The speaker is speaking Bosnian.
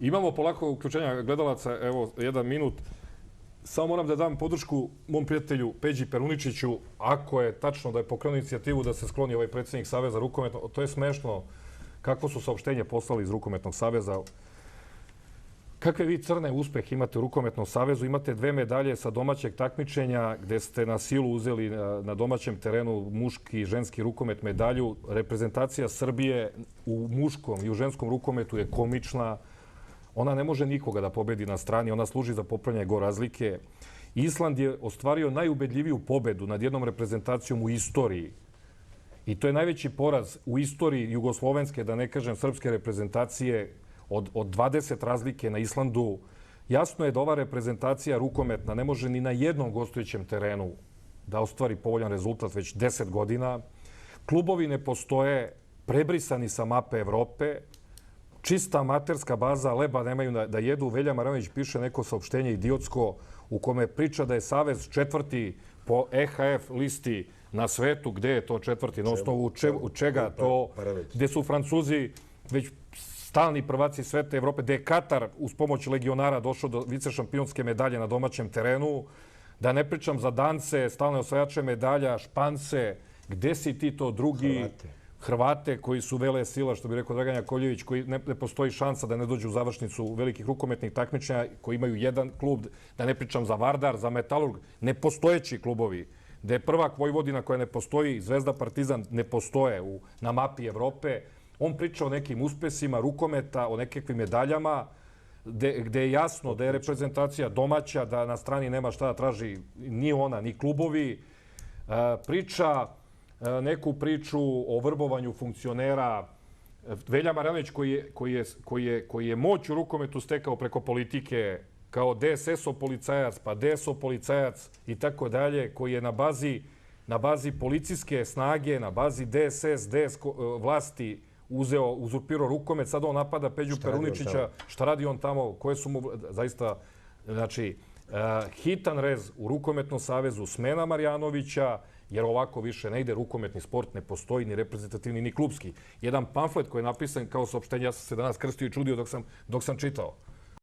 Imamo polako uključenja gledalaca, evo, 1 minut. Samo moram da dam podršku mom prijatelju Peđi Peruničiću, ako je tačno da je pokrenuo inicijativu da se skloni ovaj predsjednik Saveza rukometnog. To je smešno kako su saopštenje poslali iz Rukometnog saveza. Kakve vi crne uspehe imate u Rukometnom savezu? Imate 2 medalje sa domaćeg takmičenja gde ste na silu uzeli na domaćem terenu muški i ženski rukomet medalju. Reprezentacija Srbije u muškom i u ženskom rukometu je komična. Ona ne može nikoga da pobedi na strani, ona služi za popravljanje go razlike. Island je ostvario najubedljiviju pobedu nad jednom reprezentacijom u istoriji. I to je najveći poraz u istoriji jugoslovenske, da ne kažem srpske reprezentacije, od 20 razlike na Islandu. Jasno je da ova reprezentacija rukometna ne može ni na jednom gostujućem terenu da ostvari povoljan rezultat već 10 godina. Klubovi ne postoje, prebrisani sa mape Evrope. Čista amaterska baza, leba nemaju da jedu. Velja Maranović piše neko saopštenje idiotsko u kome priča da je Savez 4. po EHF listi na svetu. Gde je to 4. na osnovu čega to? Gde su Francuzi već stalni prvaci sveta Evrope, gde je Katar uz pomoć legionara došao do vicešampionske medalje na domaćem terenu. Da ne pričam za Dance, stalne osvajače medalja, Špance. Gde si ti to drugi? Hrvate koji su vele sila, što bi rekao Dragan Jakovljević, koji ne postoji šansa da ne dođu u završnicu velikih rukometnih takmičenja, koji imaju jedan klub, da ne pričam za Vardar, za Metalurg, nepostojeći klubovi, gde je prvak Vojvodina koja ne postoji, Zvezda, Partizan ne postoje na mapi Evrope. On priča o nekim uspesima rukometa, o nekakvim medaljama, gde je jasno da je reprezentacija domaća, da na strani nema šta da traži ni ona, ni klubovi. Priča neku priču o vrbovanju funkcionera. Velja Maranović koji je moć u rukometu stekao preko politike kao DSS-ov policajac, pa DS-ov policajac i tako dalje, koji je na bazi policijske snage, na bazi DSS, DS vlasti uzurpirao rukomet. Sad on napada Peđu Peruničića. Šta radi on tamo? Koje su mu zaista, znači, hitan rez u Rukometnom savezu, smena Marjanovića, jer ovako više ne ide, rukometni sport ne postoji, ni reprezentativni, ni klubski. Jedan pamflet koji je napisan kao saopštenje, ja sam se danas krstio i čudio dok sam čitao.